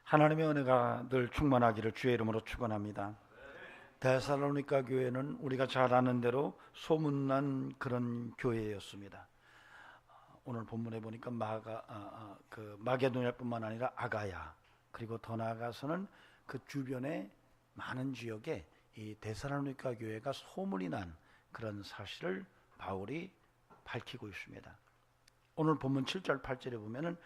하나님의 은혜가 늘 충만하기를 주의 이름으로 축원합니다. 데살로니가 교회는 우리가 잘 아는 대로 소문난 그런 교회였습니다. 오늘 본문에 보니까 마게도냐뿐만 아니라 아가야, 그리고 더 나아가서는 그 주변의 많은 지역에 이 데살로니가 교회가 소문이 난 그런 사실을 바울이 밝히고 있습니다. 오늘 본문 7절 8절에 보면은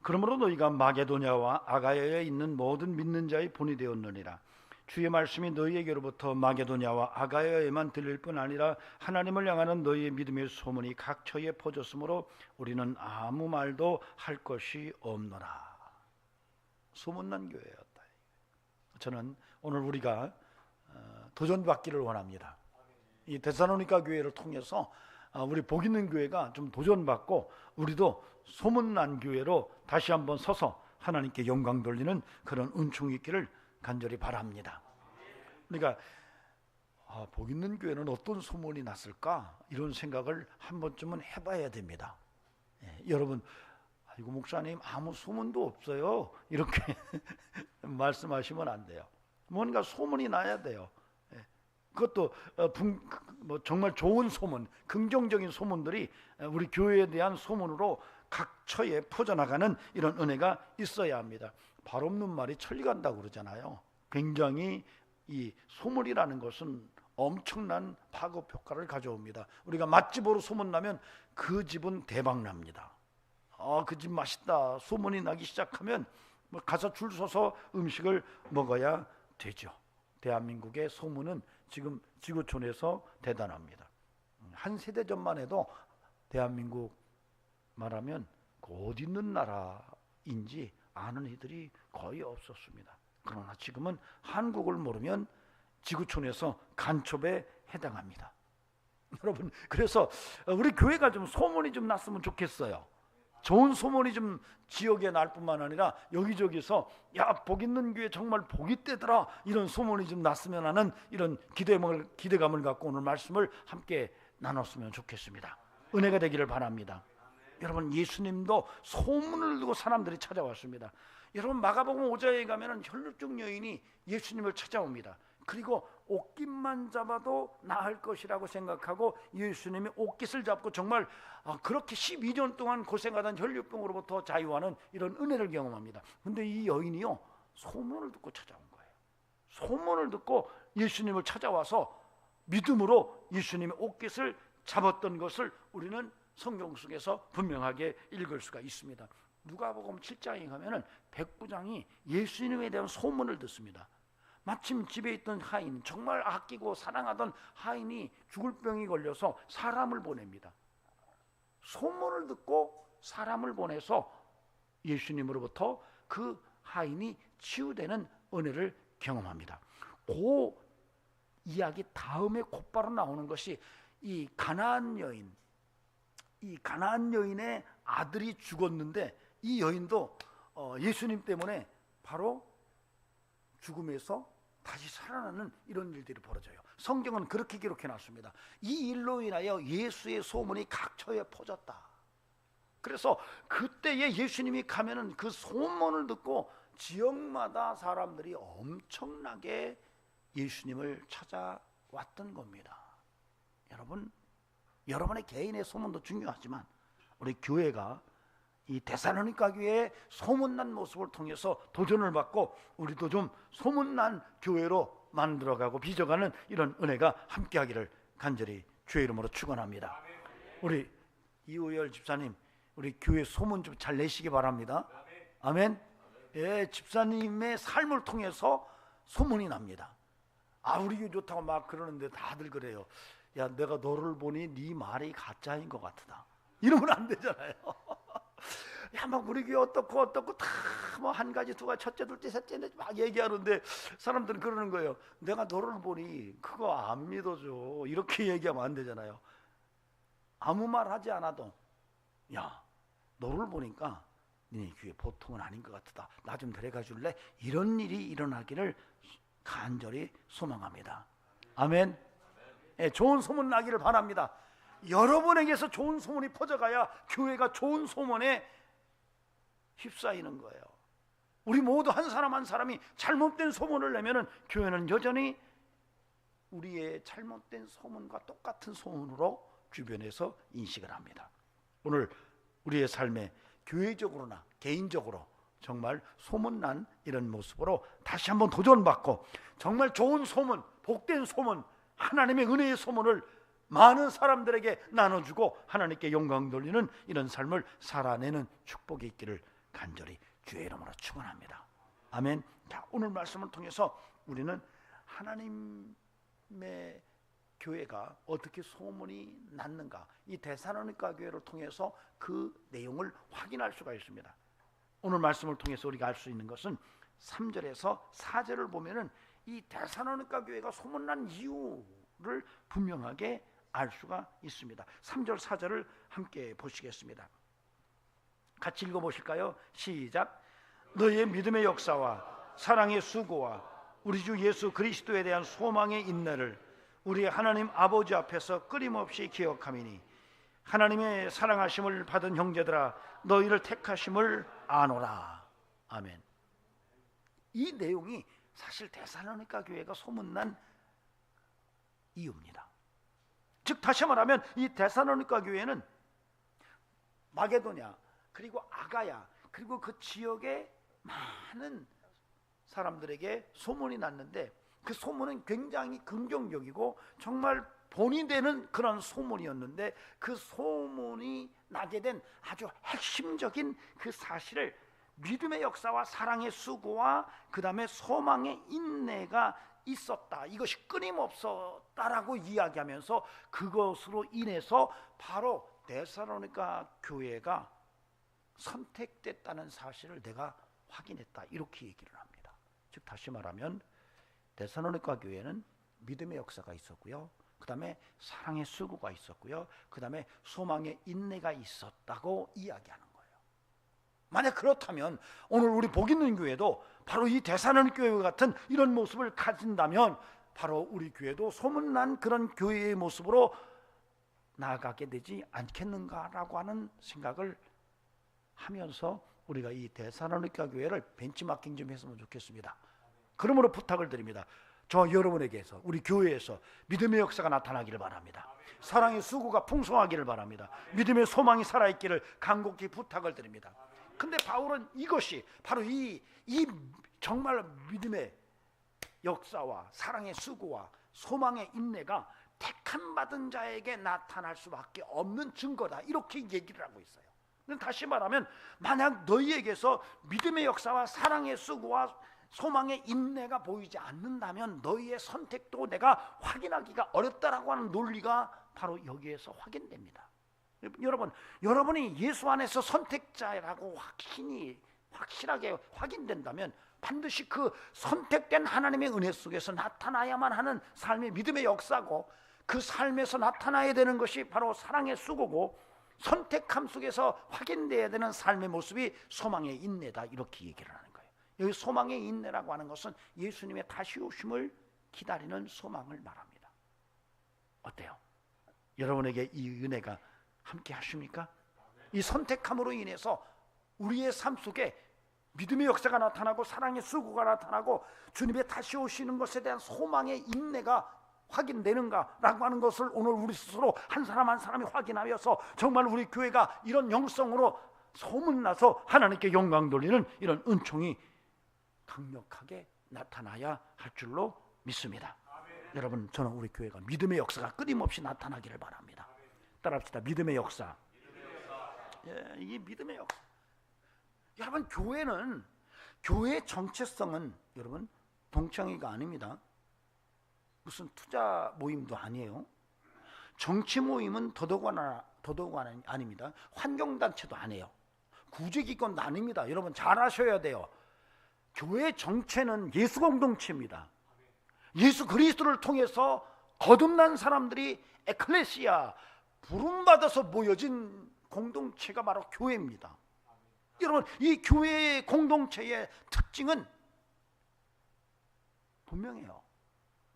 그러므로 너희가 마게도냐와 아가야에 있는 모든 믿는 자의 본이 되었느니라. 주의 말씀이 너희에게로부터 마게도냐와 아가야에만 들릴 뿐 아니라 하나님을 향하는 너희의 믿음의 소문이 각처에 퍼졌으므로 우리는 아무 말도 할 것이 없노라. 소문난 교회였다. 저는 오늘 우리가 도전받기를 원합니다. 이 데살로니가 교회를 통해서 우리 복 있는 교회가 좀 도전받고 우리도 소문난 교회로 다시 한번 서서 하나님께 영광 돌리는 그런 은총이 있기를 간절히 바랍니다. 그러니까 복 있는 교회는 어떤 소문이 났을까 이런 생각을 한 번쯤은 해봐야 됩니다. 여러분, 아이고 목사님 아무 소문도 없어요 이렇게 말씀하시면 안 돼요. 뭔가 소문이 나야 돼요. 그것도 정말 좋은 소문, 긍정적인 소문들이 우리 교회에 대한 소문으로 각처에 퍼져나가는 이런 은혜가 있어야 합니다. 발 없는 말이 천리 간다고 그러잖아요. 굉장히 이 소문이라는 것은 엄청난 파급 효과를 가져옵니다. 우리가 맛집으로 소문나면 그 집은 대박납니다. 그 집 맛있다 소문이 나기 시작하면 가서 줄 서서 음식을 먹어야 되죠. 대한민국의 소문은 지금 지구촌에서 대단합니다. 한 세대 전만 해도 대한민국 말하면 어디 있는 나라인지 아는 이들이 거의 없었습니다. 그러나 지금은 한국을 모르면 지구촌에서 간첩에 해당합니다. 여러분, 그래서 우리 교회가 좀 소문이 좀 났으면 좋겠어요. 좋은 소문이 좀 지역에 날 뿐만 아니라 여기저기서 야, 복 있는 교회 정말 복이 있대더라 이런 소문이 좀 났으면 하는 이런 기대감을 갖고 오늘 말씀을 함께 나눴으면 좋겠습니다. 은혜가 되기를 바랍니다. 여러분, 예수님도 소문을 두고 사람들이 찾아왔습니다. 여러분, 마가복음 5장에 가면은 혈루증 여인이 예수님을 찾아옵니다. 그리고 옷깃만 잡아도 나을 것이라고 생각하고 예수님이 옷깃을 잡고 정말 그렇게 12년 동안 고생하던 혈류병으로부터 자유하는 이런 은혜를 경험합니다. 근데 이 여인이요, 소문을 듣고 찾아온 거예요. 소문을 듣고 예수님을 찾아와서 믿음으로 예수님의 옷깃을 잡았던 것을 우리는 성경 속에서 분명하게 읽을 수가 있습니다. 누가복음 7장에 가면은 백부장이 예수님에 대한 소문을 듣습니다. 마침 집에 있던 하인, 정말 아끼고 사랑하던 하인이 죽을 병이 걸려서 사람을 보냅니다. 소문을 듣고 사람을 보내서 예수님으로부터 그 하인이 치유되는 은혜를 경험합니다. 그 이야기 다음에 곧바로 나오는 것이 이 가나안 여인의 아들이 죽었는데 이 여인도 예수님 때문에 바로 죽음에서 다시 살아나는 이런 일들이 벌어져요. 성경은 그렇게 기록해 놨습니다. 이 일로 인하여 예수의 소문이 각처에 퍼졌다. 그래서 그때에 예수님이 가면은 그 소문을 듣고 지역마다 사람들이 엄청나게 예수님을 찾아왔던 겁니다. 여러분, 여러분의 개인의 소문도 중요하지만 우리 교회가 이 데살로니가 교회의 소문난 모습을 통해서 도전을 받고 우리도 좀 소문난 교회로 만들어가고 빚어가는 이런 은혜가 함께하기를 간절히 주의 이름으로 축원합니다. 우리 이우열 집사님, 우리 교회 소문 좀 잘 내시기 바랍니다. 아멘. 예, 집사님의 삶을 통해서 소문이 납니다. 우리 교회 좋다고 막 그러는데 다들 그래요. 야, 내가 너를 보니 네 말이 가짜인 것 같다. 이러면 안 되잖아요. 야, 막 우리 교회 어떻고 다 뭐 한 가지 두 가지 첫째 둘째 셋째 막 얘기하는데 사람들은 그러는 거예요. 내가 너를 보니 그거 안 믿어줘. 이렇게 얘기하면 안 되잖아요. 아무 말 하지 않아도 야, 너를 보니까 니네 교회 보통은 아닌 것 같다. 나 좀 데려가 줄래? 이런 일이 일어나기를 간절히 소망합니다. 아멘. 예, 좋은 소문 나기를 바랍니다. 여러분에게서 좋은 소문이 퍼져가야 교회가 좋은 소문에 휩싸이는 거예요. 우리 모두 한 사람 한 사람이 잘못된 소문을 내면은 교회는 여전히 우리의 잘못된 소문과 똑같은 소문으로 주변에서 인식을 합니다. 오늘 우리의 삶에 교회적으로나 개인적으로 정말 소문난 이런 모습으로 다시 한번 도전받고 정말 좋은 소문, 복된 소문, 하나님의 은혜의 소문을 많은 사람들에게 나눠주고 하나님께 영광 돌리는 이런 삶을 살아내는 축복이 있기를 간절히 주의 이름으로 축원합니다. 아멘. 자, 오늘 말씀을 통해서 우리는 하나님의 교회가 어떻게 소문이 났는가, 이 데살로니가 교회를 통해서 그 내용을 확인할 수가 있습니다. 오늘 말씀을 통해서 우리가 알 수 있는 것은 3절에서 4절을 보면은 이 데살로니가 교회가 소문난 이유를 분명하게 알 수가 있습니다. 3절 4절을 함께 보시겠습니다. 같이 읽어보실까요? 시작. 너희의 믿음의 역사와 사랑의 수고와 우리 주 예수 그리스도에 대한 소망의 인내를 우리 하나님 아버지 앞에서 끊임없이 기억하미니 하나님의 사랑하심을 받은 형제들아 너희를 택하심을 아노라. 아멘. 이 내용이 사실 데살로니가 교회가 소문난 이유입니다. 즉 다시 말하면 이 데살로니가 교회는 마게도냐 그리고 아가야 그리고 그 지역의 많은 사람들에게 소문이 났는데 그 소문은 굉장히 긍정적이고 정말 본이 되는 그런 소문이었는데 그 소문이 나게 된 아주 핵심적인 그 사실을 믿음의 역사와 사랑의 수고와 그 다음에 소망의 인내가 있었다, 이것이 끊임없었다라고 이야기하면서 그것으로 인해서 바로 데살로니가 교회가 선택됐다는 사실을 내가 확인했다, 이렇게 얘기를 합니다. 즉 다시 말하면 데살로니가 교회는 믿음의 역사가 있었고요, 그 다음에 사랑의 수고가 있었고요, 그 다음에 소망의 인내가 있었다고 이야기하는 거예요. 만약 그렇다면 오늘 우리 복 있는 교회도 바로 이 데살로니가 교회 같은 이런 모습을 가진다면 바로 우리 교회도 소문난 그런 교회의 모습으로 나아가게 되지 않겠는가라고 하는 생각을 하면서 우리가 이 데살로니가 교회를 벤치마킹 좀 했으면 좋겠습니다. 그러므로 부탁을 드립니다. 저 여러분에게서 우리 교회에서 믿음의 역사가 나타나기를 바랍니다. 사랑의 수고가 풍성하기를 바랍니다. 믿음의 소망이 살아있기를 간곡히 부탁을 드립니다. 근데 바울은 이것이 바로 이 정말 믿음의 역사와 사랑의 수고와 소망의 인내가 택함 받은 자에게 나타날 수밖에 없는 증거다, 이렇게 얘기를 하고 있어요. 다시 말하면 만약 너희에게서 믿음의 역사와 사랑의 수고와 소망의 인내가 보이지 않는다면 너희의 선택도 내가 확인하기가 어렵다라고 하는 논리가 바로 여기에서 확인됩니다. 여러분, 여러분이 예수 안에서 선택자라고 확실하게 확인된다면 반드시 그 선택된 하나님의 은혜 속에서 나타나야만 하는 삶의 믿음의 역사고, 그 삶에서 나타나야 되는 것이 바로 사랑의 수고고, 선택함 속에서 확인돼야 되는 삶의 모습이 소망의 인내다, 이렇게 얘기를 하는 거예요. 여기 소망의 인내라고 하는 것은 예수님의 다시 오심을 기다리는 소망을 말합니다. 어때요? 여러분에게 이 은혜가 함께 하십니까? 이 선택함으로 인해서 우리의 삶 속에 믿음의 역사가 나타나고 사랑의 수고가 나타나고 주님의 다시 오시는 것에 대한 소망의 인내가 확인되는가라고 하는 것을 오늘 우리 스스로 한 사람 한 사람이 확인하여서 정말 우리 교회가 이런 영성으로 소문나서 하나님께 영광 돌리는 이런 은총이 강력하게 나타나야 할 줄로 믿습니다. 여러분, 저는 우리 교회가 믿음의 역사가 끊임없이 나타나기를 바랍니다. 따라합시다. 믿음의 역사. 예, 이 믿음의 역사. 여러분, 교회의 정체성은 여러분 동창회가 아닙니다. 무슨 투자 모임도 아니에요. 정치 모임은 더더구나 아닙니다. 환경단체도 아니에요. 구제기관도 아닙니다. 여러분 잘 아셔야 돼요. 교회 정체는 예수 공동체입니다. 예수 그리스도를 통해서 거듭난 사람들이 에클레시아, 부름받아서 모여진 공동체가 바로 교회입니다. 여러분, 이 교회의 공동체의 특징은 분명해요.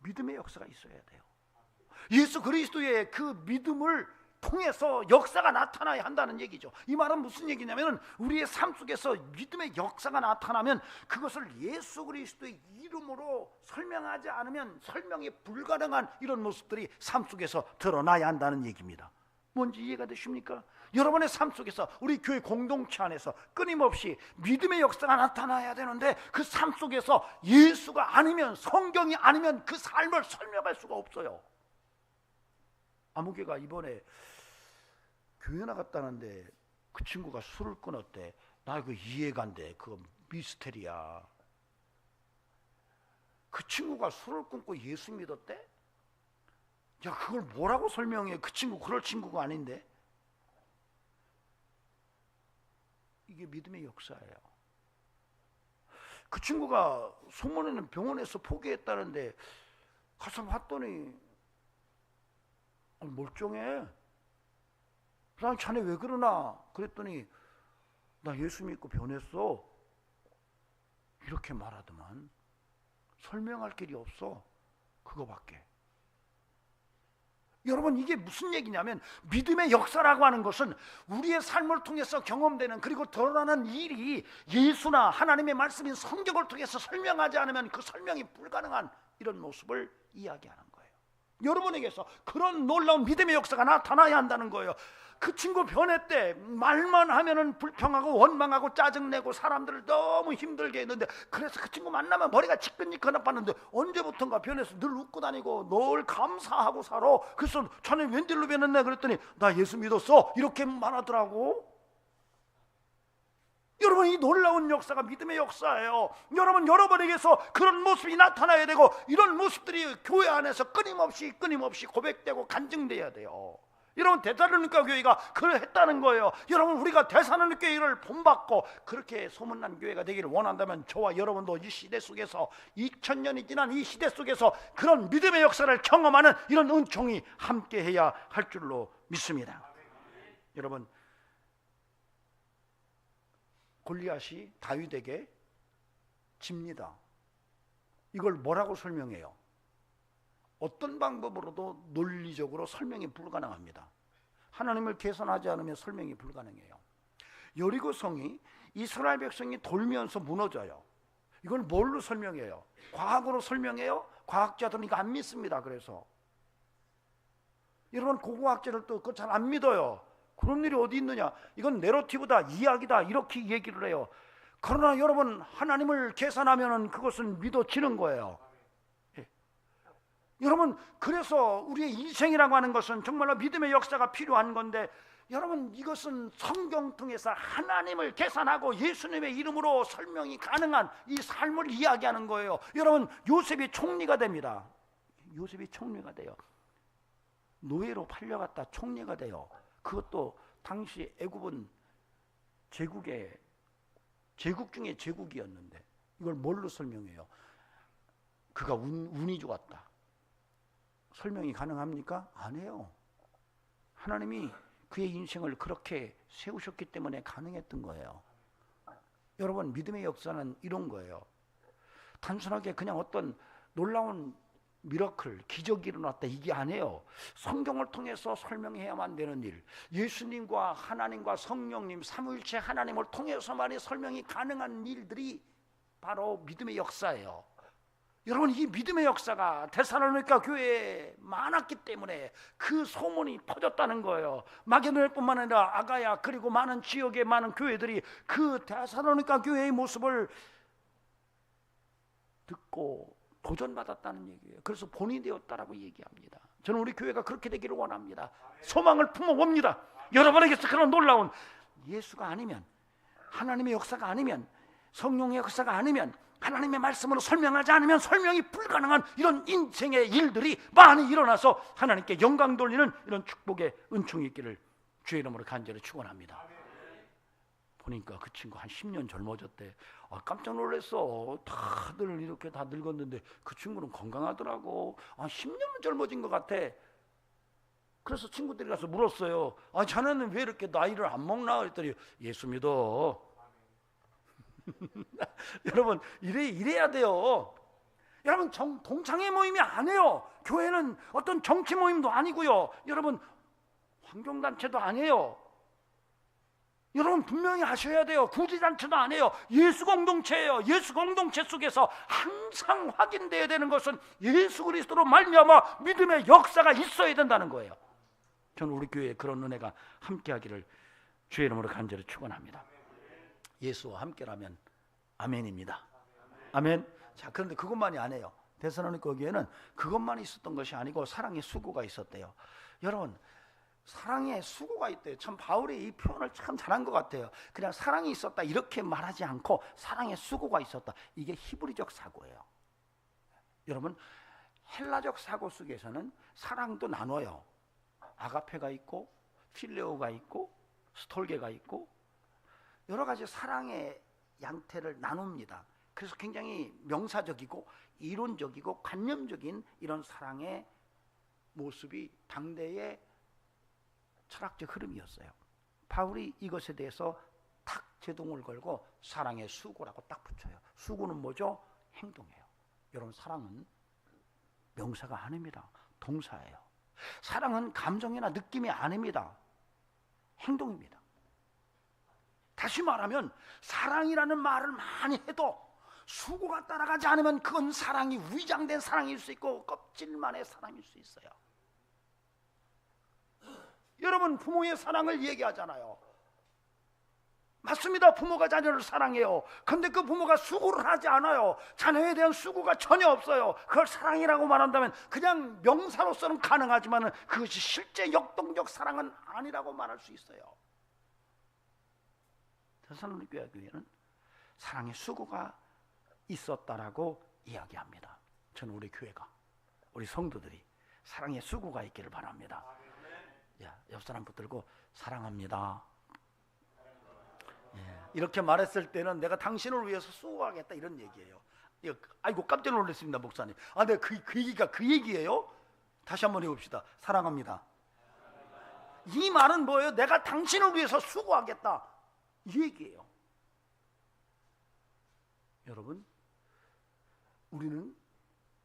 믿음의 역사가 있어야 돼요. 예수 그리스도의 그 믿음을 통해서 역사가 나타나야 한다는 얘기죠. 이 말은 무슨 얘기냐면 우리의 삶 속에서 믿음의 역사가 나타나면 그것을 예수 그리스도의 이름으로 설명하지 않으면 설명이 불가능한 이런 모습들이 삶 속에서 드러나야 한다는 얘기입니다. 뭔지 이해가 되십니까? 여러분의 삶 속에서 우리 교회 공동체 안에서 끊임없이 믿음의 역사가 나타나야 되는데 그 삶 속에서 예수가 아니면, 성경이 아니면 그 삶을 설명할 수가 없어요. 아무개가 이번에 교회 나갔다는데 그 친구가 술을 끊었대. 나 이거 이해가 안 돼. 그거 미스테리야. 그 친구가 술을 끊고 예수 믿었대? 야, 그걸 뭐라고 설명해? 그 친구 그럴 친구가 아닌데. 이게 믿음의 역사예요. 그 친구가 소문에는 병원에서 포기했다는데 가서 봤더니 멀쩡해. 난 자네 왜 그러나? 그랬더니 나 예수 믿고 변했어. 이렇게 말하더만. 설명할 길이 없어. 그거밖에. 여러분, 이게 무슨 얘기냐면 믿음의 역사라고 하는 것은 우리의 삶을 통해서 경험되는, 그리고 드러나는 일이 예수나 하나님의 말씀인 성경을 통해서 설명하지 않으면 그 설명이 불가능한 이런 모습을 이야기하는 거예요. 여러분에게서 그런 놀라운 믿음의 역사가 나타나야 한다는 거예요. 그 친구 변했대. 말만 하면은 불평하고 원망하고 짜증내고 사람들을 너무 힘들게 했는데, 그래서 그 친구 만나면 머리가 지끈지끈 아팠는데 언제부턴가 변해서 늘 웃고 다니고 늘 감사하고 살아. 그래서 자네 웬일로 변했네? 그랬더니 나 예수 믿었어. 이렇게 말하더라고. 여러분, 이 놀라운 역사가 믿음의 역사예요. 여러분, 여러분에게서 그런 모습이 나타나야 되고, 이런 모습들이 교회 안에서 끊임없이 고백되고 간증돼야 돼요. 여러분, 데살로니가 교회가 그랬다는 거예요. 여러분, 우리가 데살로니가 교회를 본받고 그렇게 소문난 교회가 되기를 원한다면 저와 여러분도 이 시대 속에서, 2000년이 지난 이 시대 속에서 그런 믿음의 역사를 경험하는 이런 은총이 함께해야 할 줄로 믿습니다. 여러분, 골리앗이 다윗에게 집니다. 이걸 뭐라고 설명해요? 어떤 방법으로도 논리적으로 설명이 불가능합니다. 하나님을 계산하지 않으면 설명이 불가능해요. 여리고성이 이스라엘 백성이 돌면서 무너져요. 이걸 뭘로 설명해요? 과학으로 설명해요? 과학자들은 이거 안 믿습니다. 그래서 여러분, 고고학자들 또 그거 잘 안 믿어요. 그런 일이 어디 있느냐? 이건 내러티브다, 이야기다, 이렇게 얘기를 해요. 그러나 여러분, 하나님을 계산하면 그것은 믿어지는 거예요. 여러분, 그래서 우리의 인생이라고 하는 것은 정말로 믿음의 역사가 필요한 건데, 여러분, 이것은 성경 통해서 하나님을 계산하고 예수님의 이름으로 설명이 가능한 이 삶을 이야기하는 거예요. 여러분, 요셉이 총리가 됩니다. 요셉이 총리가 돼요. 노예로 팔려갔다 총리가 돼요. 그것도 당시 애굽은 제국 중에 제국이었는데, 이걸 뭘로 설명해요? 그가 운이 좋았다. 설명이 가능합니까? 안 해요. 하나님이 그의 인생을 그렇게 세우셨기 때문에 가능했던 거예요. 여러분, 믿음의 역사는 이런 거예요. 단순하게 그냥 어떤 놀라운 미러클, 기적이 일어났다, 이게 아니에요. 성경을 통해서 설명해야만 되는 일, 예수님과 하나님과 성령님, 삼위일체 하나님을 통해서만이 설명이 가능한 일들이 바로 믿음의 역사예요. 여러분, 이 믿음의 역사가 데살로니가 교회에 많았기 때문에 그 소문이 터졌다는 거예요. 마게도냐뿐만 아니라 아가야, 그리고 많은 지역의 많은 교회들이 그 데살로니가 교회의 모습을 듣고 도전받았다는 얘기예요. 그래서 본이 되었다라고 얘기합니다. 저는 우리 교회가 그렇게 되기를 원합니다. 소망을 품어봅니다. 여러분에게서 그런 놀라운 예수가 아니면, 하나님의 역사가 아니면, 성령의 역사가 아니면, 하나님의 말씀으로 설명하지 않으면 설명이 불가능한 이런 인생의 일들이 많이 일어나서 하나님께 영광 돌리는 이런 축복의 은총이 있기를 주의 이름으로 간절히 축원합니다. 보니까 그 친구 한 10년 젊어졌대. 깜짝 놀랐어. 다들 이렇게 다 늙었는데 그 친구는 건강하더라고. 10년은 젊어진 것 같아. 그래서 친구들이 가서 물었어요. 자네는 왜 이렇게 나이를 안 먹나? 그랬더니 예수 믿어. 여러분, 이래야 돼요. 여러분, 동창회 모임이 아니에요. 교회는 어떤 정치 모임도 아니고요. 여러분, 환경단체도 아니에요. 여러분 분명히 아셔야 돼요. 구제단체도 아니에요. 예수 공동체예요. 예수 공동체 속에서 항상 확인되어야 되는 것은 예수 그리스도로 말미암아 믿음의 역사가 있어야 된다는 거예요. 저는 우리 교회에 그런 은혜가 함께하기를 주의 이름으로 간절히 축원합니다. 예수와 함께라면 아멘입니다. 아멘. 자, 그런데 그것만이 아니에요. 데살로니가 교회는 그것만 있었던 것이 아니고 사랑의 수고가 있었대요. 여러분, 사랑의 수고가 있대요. 참 바울이 이 표현을 참 잘한 것 같아요. 그냥 사랑이 있었다 이렇게 말하지 않고 사랑의 수고가 있었다. 이게 히브리적 사고예요. 여러분, 헬라적 사고 속에서는 사랑도 나눠요. 아가페가 있고 필레오가 있고 스톨게가 있고 여러 가지 사랑의 양태를 나눕니다. 그래서 굉장히 명사적이고 이론적이고 관념적인 이런 사랑의 모습이 당대의 철학적 흐름이었어요. 바울이 이것에 대해서 탁 제동을 걸고 사랑의 수고라고 딱 붙여요. 수고는 뭐죠? 행동이에요. 여러분, 사랑은 명사가 아닙니다. 동사예요. 사랑은 감정이나 느낌이 아닙니다. 행동입니다. 다시 말하면 사랑이라는 말을 많이 해도 수고가 따라가지 않으면 그건 사랑이 위장된 사랑일 수 있고 껍질만의 사랑일 수 있어요. 여러분, 부모의 사랑을 얘기하잖아요. 맞습니다. 부모가 자녀를 사랑해요. 그런데 그 부모가 수고를 하지 않아요. 자녀에 대한 수고가 전혀 없어요. 그걸 사랑이라고 말한다면 그냥 명사로서는 가능하지만 그것이 실제 역동적 사랑은 아니라고 말할 수 있어요. 데살로니가 교회는 사랑의 수고가 있었다라고 이야기합니다. 저는 우리 교회가, 우리 성도들이 사랑의 수고가 있기를 바랍니다. 야, 옆 사람 붙들고 사랑합니다. 예, 이렇게 말했을 때는 내가 당신을 위해서 수고하겠다 이런 얘기예요. 아이고 깜짝 놀랐습니다, 목사님. 아, 네, 그 얘기가 그 얘기예요? 다시 한번 해봅시다. 사랑합니다. 이 말은 뭐예요? 내가 당신을 위해서 수고하겠다 이 얘기예요. 여러분, 우리는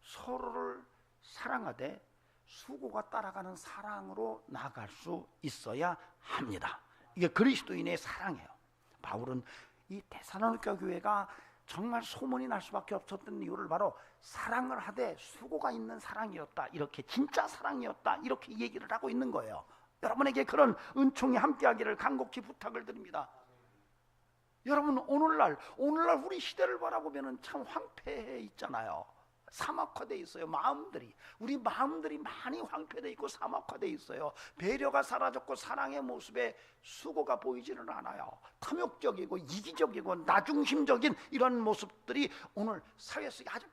서로를 사랑하되 수고가 따라가는 사랑으로 나아갈 수 있어야 합니다. 이게 그리스도인의 사랑이에요. 바울은 이 데살로니가 교회가 정말 소문이 날 수밖에 없었던 이유를 바로 사랑을 하되 수고가 있는 사랑이었다, 이렇게 진짜 사랑이었다 이렇게 얘기를 하고 있는 거예요. 여러분에게 그런 은총이 함께하기를 간곡히 부탁을 드립니다. 여러분, 오늘날 우리 시대를 바라보면 참 황폐해 있잖아요. 사막화되어 있어요. 우리 마음들이 많이 황폐되어 있고 사막화되어 있어요. 배려가 사라졌고 사랑의 모습에 수고가 보이지는 않아요. 탐욕적이고 이기적이고 나중심적인 이런 모습들이 오늘 사회 속에 아주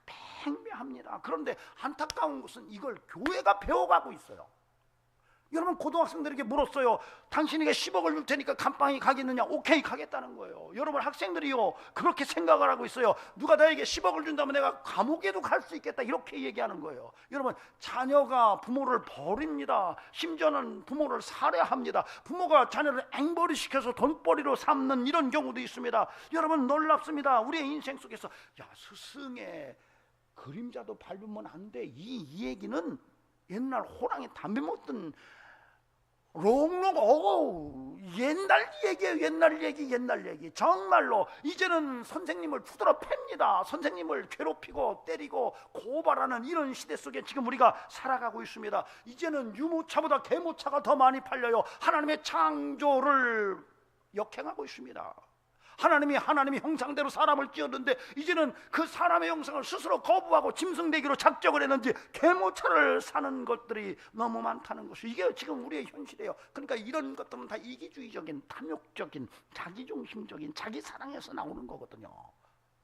팽배합니다. 그런데 안타까운 것은 이걸 교회가 배워가고 있어요. 여러분, 고등학생들에게 물었어요. 당신에게 10억을 줄 테니까 감방에 가겠느냐? 오케이, 가겠다는 거예요. 여러분, 학생들이요 그렇게 생각을 하고 있어요. 누가 나에게 10억을 준다면 내가 감옥에도 갈 수 있겠다 이렇게 얘기하는 거예요. 여러분, 자녀가 부모를 버립니다. 심지어는 부모를 살해합니다. 부모가 자녀를 앵벌이 시켜서 돈벌이로 삼는 이런 경우도 있습니다. 여러분, 놀랍습니다. 우리의 인생 속에서 야, 스승의 그림자도 밟으면 안 돼, 이 얘기는 옛날 호랑이 담배 먹던 옛날 얘기예요. 옛날 얘기. 정말로 이제는 선생님을 두드러 팹니다. 선생님을 괴롭히고 때리고 고발하는 이런 시대 속에 지금 우리가 살아가고 있습니다. 이제는 유모차보다 계모차가 더 많이 팔려요. 하나님의 창조를 역행하고 있습니다. 하나님이 형상대로 사람을 지었는데 이제는 그 사람의 형상을 스스로 거부하고 짐승되기로 작정을 했는지 계모차를 사는 것들이 너무 많다는 것이, 이게 지금 우리의 현실이에요. 그러니까 이런 것들은 다 이기주의적인, 탐욕적인, 자기중심적인, 자기 사랑에서 나오는 거거든요.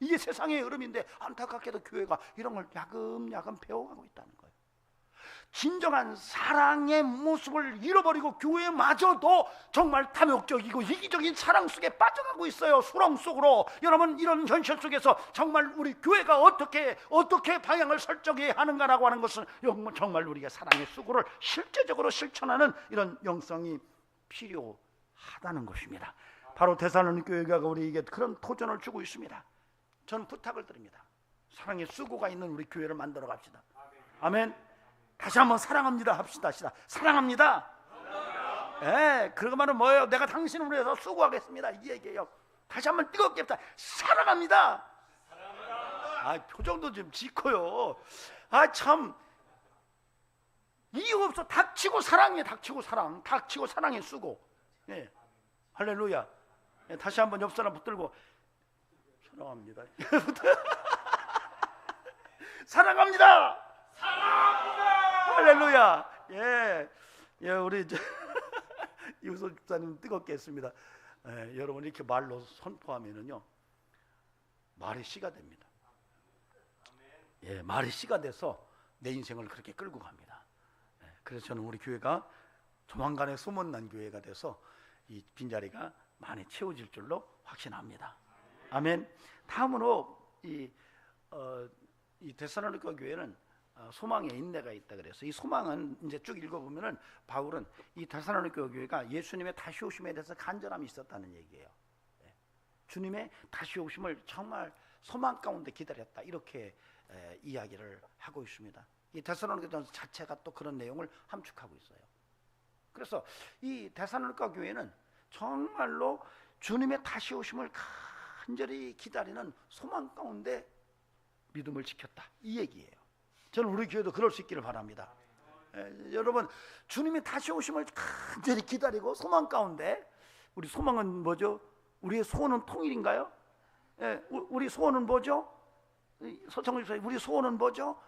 이게 세상의 흐름인데 안타깝게도 교회가 이런 걸 야금야금 배워가고 있다는 거예요. 진정한 사랑의 모습을 잃어버리고 교회마저도 정말 탐욕적이고 이기적인 사랑 속에 빠져가고 있어요. 수렁 속으로. 여러분, 이런 현실 속에서 정말 우리 교회가 어떻게 방향을 설정해야 하는가라고 하는 것은 정말 우리가 사랑의 수고를 실제적으로 실천하는 이런 영성이 필요하다는 것입니다. 바로 데살로니가 교회가 우리에게 그런 도전을 주고 있습니다. 저는 부탁을 드립니다. 사랑의 수고가 있는 우리 교회를 만들어 갑시다. 아멘. 다시 한번 사랑합니다 합시다. 사랑합니다. 예, 그러면은 뭐예요? 내가 당신을 위해서 수고하겠습니다 이 얘기예요. 다시 한번 뜨겁게 사랑합니다. 아, 표정도 좀 짓고요. 아, 참 이유 없어. 닥치고 사랑해. 닥치고 사랑. 닥치고 사랑해. 수고. 예. 할렐루야. 예, 다시 한번 옆 사람 붙들고 사랑합니다. 사랑합니다. 사랑합니다. 할렐루야. 예. 예, 우리 이우석 집사님 뜨겁게 했습니다. 예, 여러분 이렇게 말로 선포하면은요 말의 씨가 됩니다. 예, 말의 씨가 돼서 내 인생을 그렇게 끌고 갑니다. 예, 그래서 저는 우리 교회가 조만간에 소문난 교회가 돼서 이 빈자리가 많이 채워질 줄로 확신합니다. 아멘. 다음으로 이 데살로니가 교회는 소망의 인내가 있다 그래서 이 소망은 이제 쭉 읽어보면은 바울은 이 데살로니가 교회가 예수님의 다시 오심에 대해서 간절함이 있었다는 얘기예요. 예. 주님의 다시 오심을 정말 소망 가운데 기다렸다 이렇게 이야기를 하고 있습니다. 이 데살로니가 자체가 또 그런 내용을 함축하고 있어요. 그래서 이 데살로니가 교회는 정말로 주님의 다시 오심을 간절히 기다리는 소망 가운데 믿음을 지켰다 이 얘기예요. 저는 우리 교회도 그럴 수 있기를 바랍니다. 여러분 주님이 다시 오심을 간절히 기다리고 소망 가운데, 우리 소망은 뭐죠? 우리의 소원은 통일인가요? 우리 소원은 뭐죠? 서청훈 집사님, 우리 소원은 뭐죠?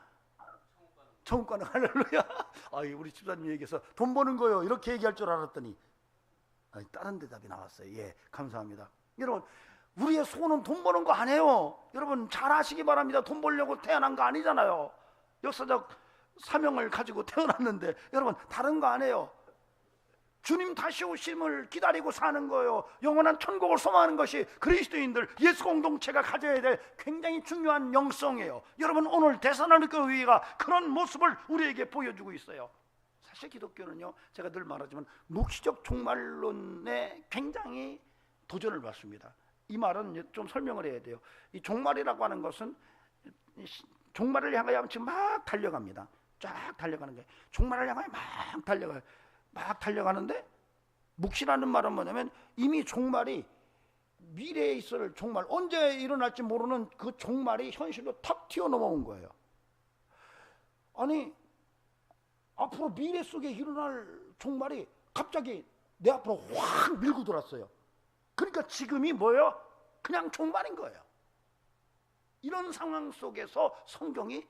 천국 가는. 할렐루야. 우리 집사님 얘기해서 돈 버는 거요 이렇게 얘기할 줄 알았더니 다른 대답이 나왔어요. 예, 감사합니다. 여러분 우리의 소원은 돈 버는 거 아니에요. 여러분 잘 아시기 바랍니다. 돈 벌려고 태어난 거 아니잖아요. 역사적 사명을 가지고 태어났는데 여러분 다른 거 아니에요. 주님 다시 오심을 기다리고 사는 거예요. 영원한 천국을 소망하는 것이 그리스도인들 예수 공동체가 가져야 될 굉장히 중요한 영성이에요. 여러분 오늘 데살로니가 교회가 그런 모습을 우리에게 보여주고 있어요. 사실 기독교는요, 제가 늘 말하지만 묵시적 종말론에 굉장히 도전을 받습니다. 이 말은 좀 설명을 해야 돼요. 이 종말이라고 하는 것은 종말을 향하여 지금 막 달려갑니다. 쫙 달려가는 거예요. 종말을 향하여 막 달려가요. 막 달려가는데 묵시라는 말은 뭐냐면 이미 종말이 미래에 있을 종말, 언제 일어날지 모르는 그 종말이 현실로 탁 튀어넘어온 거예요. 아니 앞으로 미래 속에 일어날 종말이 갑자기 내 앞으로 확 밀고 들어왔어요. 그러니까 지금이 뭐예요? 그냥 종말인 거예요. 이런 상황 속에서 성경이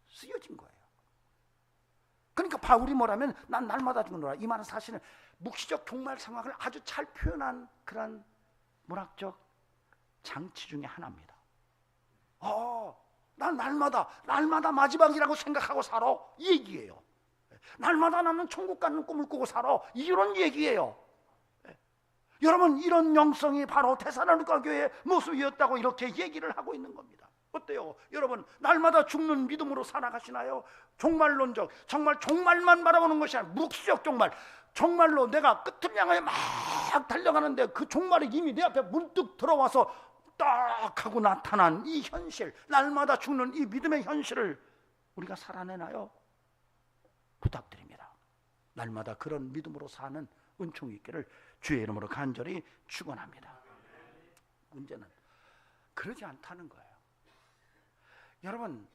쓰여진 거예요. 그러니까 바울이 뭐라면 난 날마다 죽노라, 이 말은 사실은 묵시적 종말 상황을 아주 잘 표현한 그런 문학적 장치 중에 하나입니다. 난 날마다 마지막이라고 생각하고 살아, 이 얘기예요. 날마다 나는 천국 가는 꿈을 꾸고 살아, 이런 얘기예요. 여러분 이런 영성이 바로 데살로니가 교회의 모습이었다고 이렇게 얘기를 하고 있는 겁니다. 어때요? 여러분 날마다 죽는 믿음으로 살아가시나요? 종말론적, 정말 종말만 바라보는 것이 아니라 묵시적 종말, 정말로 내가 끝을 향하여 막 달려가는데 그 종말이 이미 내 앞에 문득 들어와서 딱 하고 나타난 이 현실, 날마다 죽는 이 믿음의 현실을 우리가 살아내나요? 부탁드립니다. 날마다 그런 믿음으로 사는 은총이 있기를 주의 이름으로 간절히 축원합니다. 문제는 그러지 않다는 거예요. 여러분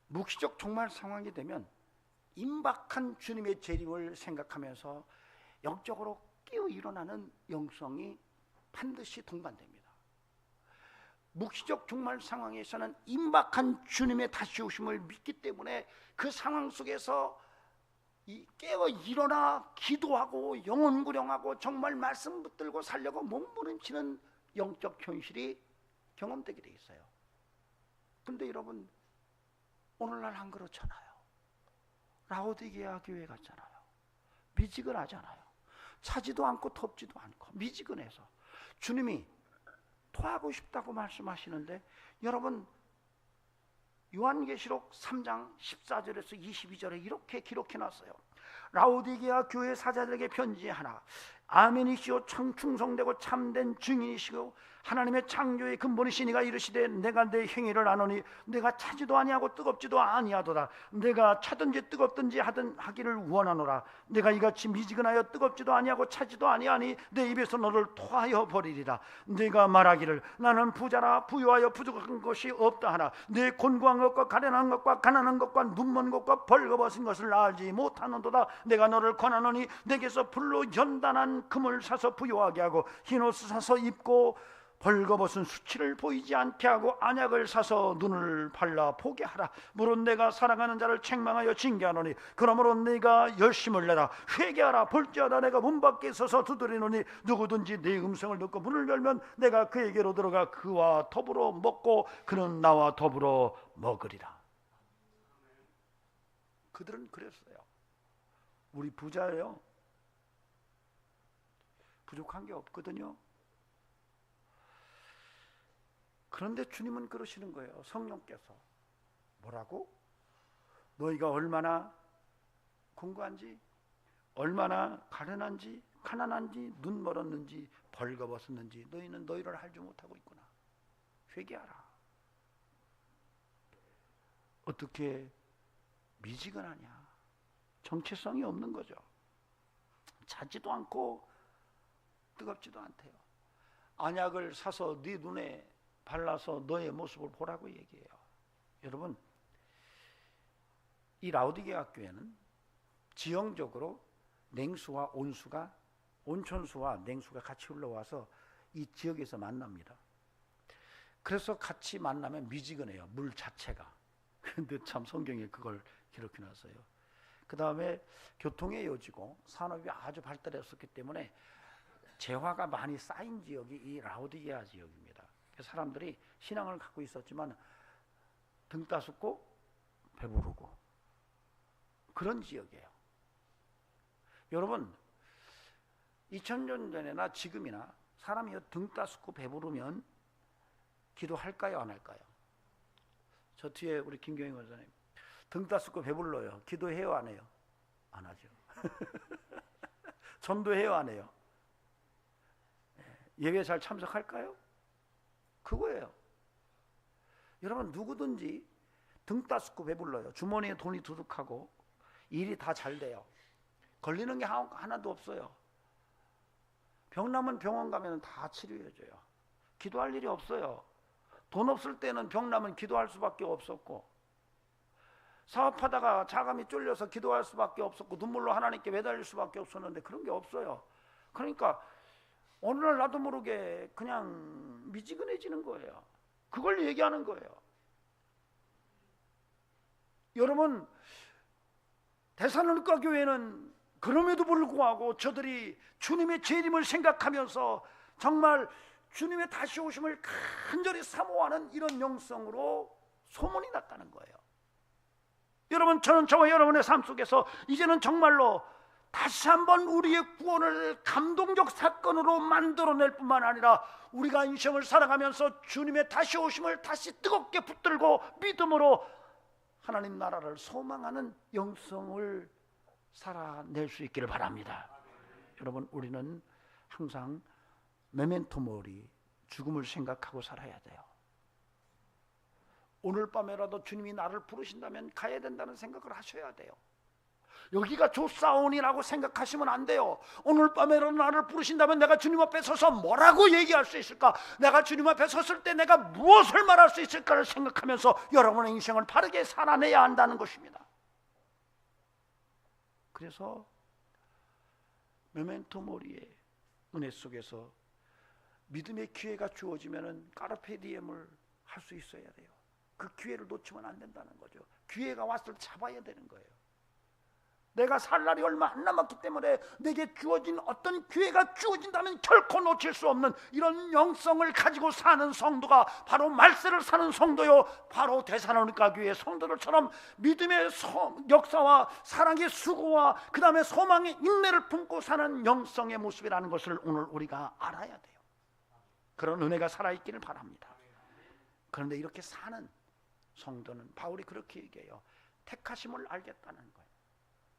묵시적 종말 상황이 되면 임박한 주님의 재림을 생각하면서 영적으로 깨어 일어나는 영성이 반드시 동반됩니다. 묵시적 종말 상황에서는 임박한 주님의 다시 오심을 믿기 때문에 그 상황 속에서 깨어 일어나 기도하고 영혼구령하고 정말 말씀 붙들고 살려고 몸부림치는 영적 현실이 경험되게 돼 있어요. 근데 여러분 오늘날 안 그렇잖아요. 라오디게아 교회 같잖아요. 미지근하잖아요. 차지도 않고 덥지도 않고 미지근해서 주님이 토하고 싶다고 말씀하시는데, 여러분 요한계시록 3장 14절에서 22절에 이렇게 기록해놨어요. 라오디게아 교회 사자들에게 편지하나, 아멘이시오 참 충성되고 참된 증인이시고 하나님의 창조의 근본이신 이가 이르시되 내가 내 행위를 아노니 내가 차지도 아니하고 뜨겁지도 아니하도다. 내가 차든지 뜨겁든지 하기를 원하노라. 내가 이같이 미지근하여 뜨겁지도 아니하고 차지도 아니하니 내 입에서 너를 토하여 버리리라. 내가 말하기를 나는 부자라 부유하여 부족한 것이 없다 하나 내 곤고한 것과 가련한 것과 가난한 것과 눈먼 것과 벌거벗은 것을 알지 못하는도다. 내가 너를 권하노니 내게서 불로 연단한 금을 사서 부유하게 하고 흰옷을 사서 입고 벌거벗은 수치를 보이지 않게 하고 안약을 사서 눈을 발라 보게 하라. 물론 내가 사랑하는 자를 책망하여 징계하노니 그러므로 네가 열심을 내라. 회개하라. 볼지어다 내가 문 밖에 서서 두드리노니 누구든지 내 음성을 듣고 문을 열면 내가 그에게로 들어가 그와 더불어 먹고 그는 나와 더불어 먹으리라. 그들은 그랬어요. 우리 부자예요. 부족한 게 없거든요. 그런데 주님은 그러시는 거예요. 성령께서 뭐라고? 너희가 얼마나 공고한지, 얼마나 가련한지, 가난한지, 눈 멀었는지, 벌거벗었는지 너희는 너희를 알지 못하고 있구나. 회개하라. 어떻게 미지근하냐? 정체성이 없는 거죠. 차지도 않고 뜨겁지도 않대요. 안약을 사서 네 눈에 발라서 너의 모습을 보라고 얘기해요. 여러분, 이 라오디게아 교회는 지형적으로 냉수와 온수가, 온천수와 냉수가 같이 흘러와서 이 지역에서 만납니다. 그래서 같이 만나면 미지근해요. 물 자체가. 근데 참 성경에 그걸 기록해 놨어요. 그 다음에 교통의 요지고 산업이 아주 발달했었기 때문에 재화가 많이 쌓인 지역이 이 라오디게아 지역입니다. 사람들이 신앙을 갖고 있었지만 등 따숩고 배부르고 그런 지역이에요. 여러분, 2000년 전에나 지금이나 사람이 등 따숩고 배부르면 기도할까요, 안 할까요? 저 뒤에 우리 김경희 원사님 등 따숩고 배불러요. 기도해요, 안 해요? 안 하죠. 전도해요, 안 해요? 예배 잘 참석할까요? 그거예요. 여러분, 누구든지 등 따숩고 배불러요. 주머니에 돈이 두둑하고 일이 다 잘 돼요. 걸리는 게 하나도 없어요. 병 나면 병원 가면 다 치료해줘요. 기도할 일이 없어요. 돈 없을 때는 병 나면 기도할 수밖에 없었고, 사업하다가 자감이 쫄려서 기도할 수밖에 없었고, 눈물로 하나님께 매달릴 수밖에 없었는데 그런 게 없어요. 그러니까 어느 날 나도 모르게 그냥 미지근해지는 거예요. 그걸 얘기하는 거예요. 여러분, 데살로니가 교회는 그럼에도 불구하고 저들이 주님의 재림을 생각하면서 정말 주님의 다시 오심을 간절히 사모하는 이런 영성으로 소문이 났다는 거예요. 여러분, 저는 저와 여러분의 삶 속에서 이제는 정말로 다시 한번 우리의 구원을 감동적 사건으로 만들어낼 뿐만 아니라 우리가 인생을 살아가면서 주님의 다시 오심을 다시 뜨겁게 붙들고 믿음으로 하나님 나라를 소망하는 영성을 살아낼 수 있기를 바랍니다. 여러분, 우리는 항상 메멘토 모리, 죽음을 생각하고 살아야 돼요. 오늘 밤에라도 주님이 나를 부르신다면 가야 된다는 생각을 하셔야 돼요. 여기가 조사온이라고 생각하시면 안 돼요. 오늘 밤에라도 나를 부르신다면 내가 주님 앞에 서서 뭐라고 얘기할 수 있을까? 내가 주님 앞에 섰을 때 내가 무엇을 말할 수 있을까를 생각하면서 여러분의 인생을 바르게 살아내야 한다는 것입니다. 그래서 메멘토 모리의 은혜 속에서 믿음의 기회가 주어지면 까르페 디엠을 할 수 있어야 돼요. 그 기회를 놓치면 안 된다는 거죠. 기회가 왔을 때 잡아야 되는 거예요. 내가 살 날이 얼마 안 남았기 때문에 내게 주어진 어떤 기회가 주어진다면 결코 놓칠 수 없는 이런 영성을 가지고 사는 성도가 바로 말세를 사는 성도요, 바로 데살로니가 교회의 성도들처럼 믿음의 역사와 사랑의 수고와 그 다음에 소망의 인내를 품고 사는 영성의 모습이라는 것을 오늘 우리가 알아야 돼요. 그런 은혜가 살아있기를 바랍니다. 그런데 이렇게 사는 성도는 바울이 그렇게 얘기해요. 택하심을 알겠다는 거예요.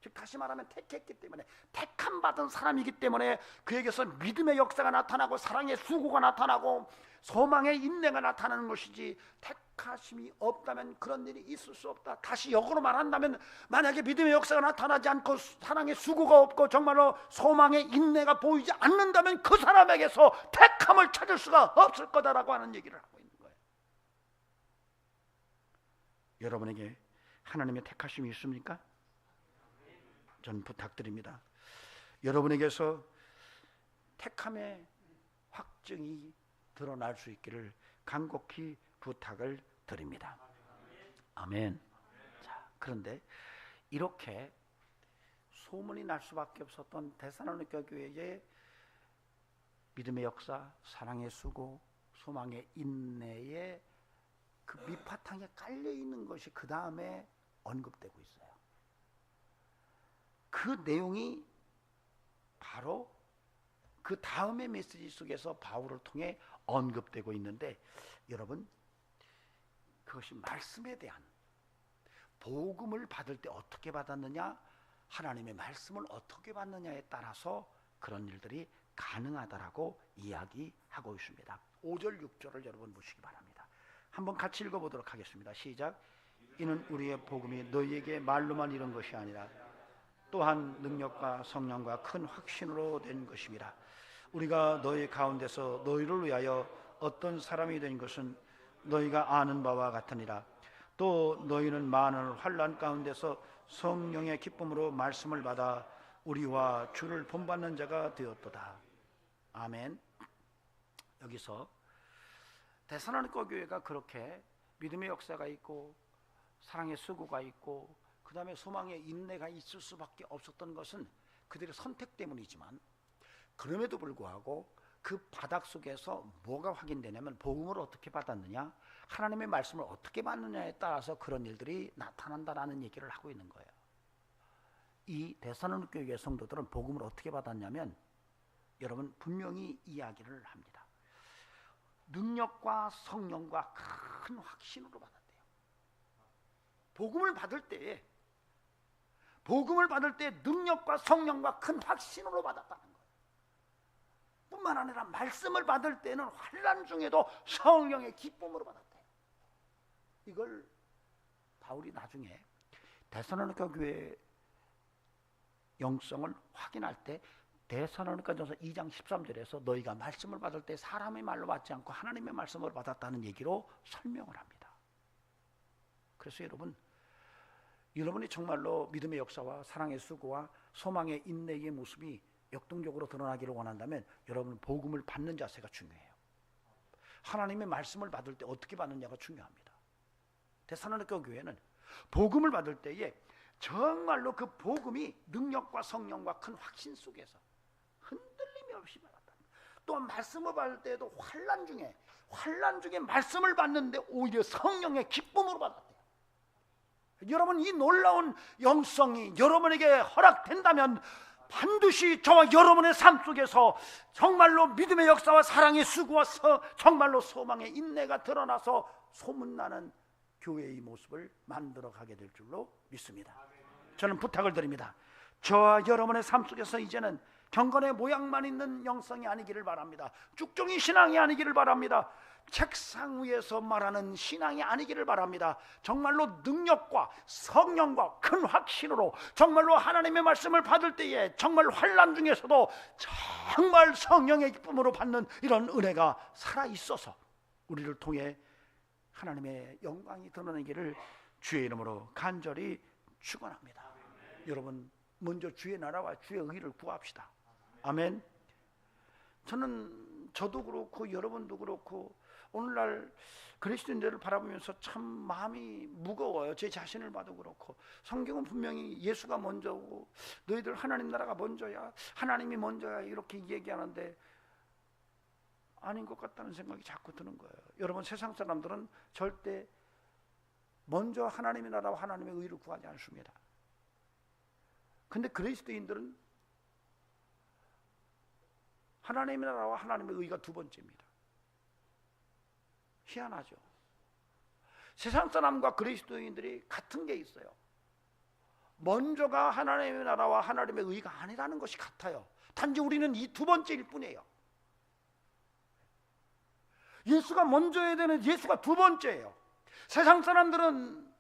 즉 다시 말하면 택했기 때문에, 택함 받은 사람이기 때문에 그에게서 믿음의 역사가 나타나고 사랑의 수고가 나타나고 소망의 인내가 나타나는 것이지, 택하심이 없다면 그런 일이 있을 수 없다. 다시 역으로 말한다면, 만약에 믿음의 역사가 나타나지 않고 사랑의 수고가 없고 정말로 소망의 인내가 보이지 않는다면 그 사람에게서 택함을 찾을 수가 없을 거다라고 하는 얘기를 하고 있는 거예요. 여러분에게 하나님의 택하심이 있습니까? 전 부탁드립니다. 여러분에게서 택함의 확증이 드러날 수 있기를 간곡히 부탁을 드립니다. 아멘. 자, 그런데 이렇게 소문이 날 수밖에 없었던 데살로니가 교회의 믿음의 역사, 사랑의 수고, 소망의 인내의 그 밑바탕에 깔려 있는 것이 그 다음에 언급되고 있어요. 그 내용이 바로 그 다음의 메시지 속에서 바울을 통해 언급되고 있는데, 여러분, 그것이 말씀에 대한, 복음을 받을 때 어떻게 받았느냐, 하나님의 말씀을 어떻게 받느냐에 따라서 그런 일들이 가능하다라고 이야기하고 있습니다. 5절 6절을 여러분 보시기 바랍니다. 한번 같이 읽어보도록 하겠습니다. 시작. 이는 우리의 복음이 너희에게 말로만 이런 것이 아니라 또한 능력과 성령과 큰 확신으로 된 것입니다. 우리가 너희 가운데서 너희를 위하여 어떤 사람이 된 것은 너희가 아는 바와 같으니라. 또 너희는 많은 환난 가운데서 성령의 기쁨으로 말씀을 받아 우리와 주를 본받는 자가 되었도다. 아멘. 여기서 데살로니가 교회가 그렇게 믿음의 역사가 있고 사랑의 수고가 있고 그 다음에 소망의 인내가 있을 수밖에 없었던 것은 그들의 선택 때문이지만, 그럼에도 불구하고 그 바닥 속에서 뭐가 확인되냐면 복음을 어떻게 받았느냐, 하나님의 말씀을 어떻게 받느냐에 따라서 그런 일들이 나타난다라는 얘기를 하고 있는 거예요. 이 데살로니가 교회 성도들은 복음을 어떻게 받았냐면, 여러분 분명히 이야기를 합니다. 능력과 성령과 큰 확신으로 받았대요. 복음을 받을 때 능력과 성령과 큰 확신으로 받았다는 거예요. 뿐만 아니라 말씀을 받을 때는 환난 중에도 성령의 기쁨으로 받았대요. 이걸 바울이 나중에 데살로니가 교회 영성을 확인할 때 데살로니가전서 2장 13절에서 너희가 말씀을 받을 때 사람의 말로 받지 않고 하나님의 말씀을 받았다는 얘기로 설명을 합니다. 그래서 여러분이 정말로 믿음의 역사와 사랑의 수고와 소망의 인내의 모습이 역동적으로 드러나기를 원한다면 여러분 복음을 받는 자세가 중요해요. 하나님의 말씀을 받을 때 어떻게 받느냐가 중요합니다. 데살로니가 교회는 복음을 받을 때에 정말로 그 복음이 능력과 성령과 큰 확신 속에서 흔들림이 없이 받았다. 또한 말씀을 받을 때에도 환난 중에 말씀을 받는데 오히려 성령의 기쁨으로 받았대요. 여러분, 이 놀라운 영성이 여러분에게 허락된다면 반드시 저와 여러분의 삶 속에서 정말로 믿음의 역사와 사랑의 수고와 정말로 소망의 인내가 드러나서 소문나는 교회의 모습을 만들어가게 될 줄로 믿습니다. 저는 부탁을 드립니다. 저와 여러분의 삶 속에서 이제는 경건의 모양만 있는 영성이 아니기를 바랍니다. 쭉종이 신앙이 아니기를 바랍니다. 책상 위에서 말하는 신앙이 아니기를 바랍니다. 정말로 능력과 성령과 큰 확신으로 정말로 하나님의 말씀을 받을 때에 정말 환난 중에서도 정말 성령의 기쁨으로 받는 이런 은혜가 살아있어서 우리를 통해 하나님의 영광이 드러나기를 주의 이름으로 간절히 축원합니다. 여러분, 먼저 주의 나라와 주의 의를 구합시다. 아멘. 저도 그렇고 여러분도 그렇고 오늘날 그리스도인들을 바라보면서 참 마음이 무거워요. 제 자신을 봐도 그렇고. 성경은 분명히 예수가 먼저고 너희들 하나님 나라가 먼저야, 하나님이 먼저야 이렇게 얘기하는데 아닌 것 같다는 생각이 자꾸 드는 거예요. 여러분, 세상 사람들은 절대 먼저 하나님의 나라와 하나님의 의를 구하지 않습니다. 근데 그리스도인들은 하나님의 나라와 하나님의 의가 두 번째입니다. 희한하죠. 세상 사람과 그리스도인들이 같은 게 있어요. 먼저가 하나님의 나라와 하나님의 의가 아니라는 것이 같아요. 단지 우리는 이 두 번째일 뿐이에요. 예수가 먼저여야 되는 예수가 두 번째예요. 세상 사람들은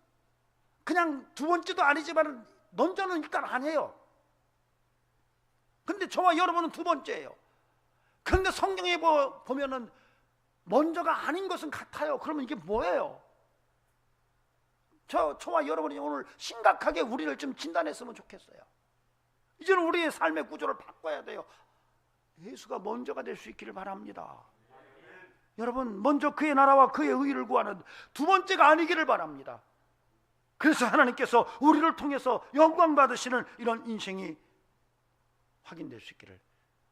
그냥 두 번째도 아니지만 먼저는 일단 아니에요. 근데 저와 여러분은 두 번째예요. 그런데 성경에 보면은 먼저가 아닌 것은 같아요. 그러면 이게 뭐예요? 저와 여러분이 오늘 심각하게 우리를 좀 진단했으면 좋겠어요. 이제는 우리의 삶의 구조를 바꿔야 돼요. 예수가 먼저가 될 수 있기를 바랍니다. 여러분, 먼저 그의 나라와 그의 의를 구하는 두 번째가 아니기를 바랍니다. 그래서 하나님께서 우리를 통해서 영광 받으시는 이런 인생이 확인될 수 있기를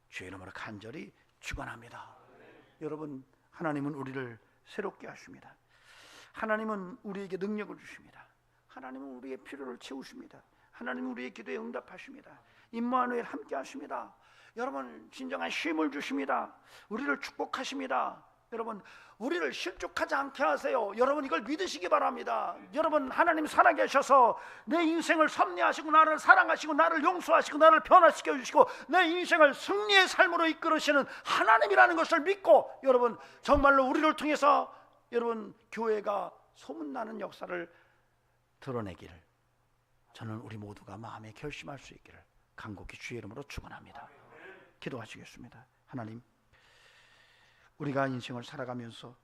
주의 이름으로 간절히 축원합니다. 여러분, 하나님은 우리를 새롭게 하십니다. 하나님은 우리에게 능력을 주십니다. 하나님은 우리의 필요를 채우십니다. 하나님은 우리의 기도에 응답하십니다. 임마누엘 함께 하십니다. 여러분, 진정한 쉼을 주십니다. 우리를 축복하십니다. 여러분, 우리를 실족하지 않게 하세요. 여러분, 이걸 믿으시기 바랍니다. 여러분, 하나님 살아계셔서 내 인생을 섭리하시고 나를 사랑하시고 나를 용서하시고 나를 변화시켜 주시고 내 인생을 승리의 삶으로 이끌으시는 하나님이라는 것을 믿고, 여러분, 정말로 우리를 통해서 여러분 교회가 소문나는 역사를 드러내기를 저는 우리 모두가 마음에 결심할 수 있기를 간곡히 주의 이름으로 축원합니다. 기도하시겠습니다. 하나님, 우리가 인생을 살아가면서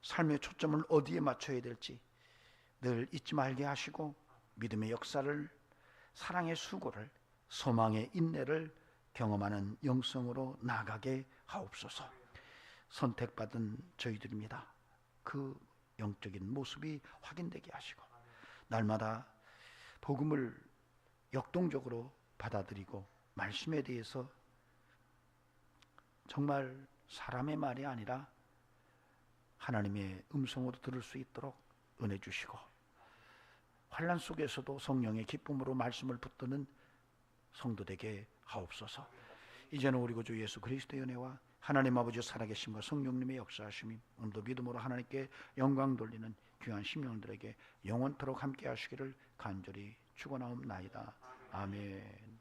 삶의 초점을 어디에 맞춰야 될지 늘 잊지 말게 하시고 믿음의 역사를, 사랑의 수고를, 소망의 인내를 경험하는 영성으로 나아가게 하옵소서. 선택받은 저희들입니다. 그 영적인 모습이 확인되게 하시고 날마다 복음을 역동적으로 받아들이고 말씀에 대해서 정말 사람의 말이 아니라 하나님의 음성으로 들을 수 있도록 은혜 주시고 환난 속에서도 성령의 기쁨으로 말씀을 붙드는 성도 되게 하옵소서. 이제는 우리 구주 예수 그리스도의 은혜와 하나님 아버지 살아계심과 성령님의 역사하심이 오늘도 믿음으로 하나님께 영광 돌리는 귀한 심령들에게 영원토록 함께 하시기를 간절히 축원하옵나이다. 아멘.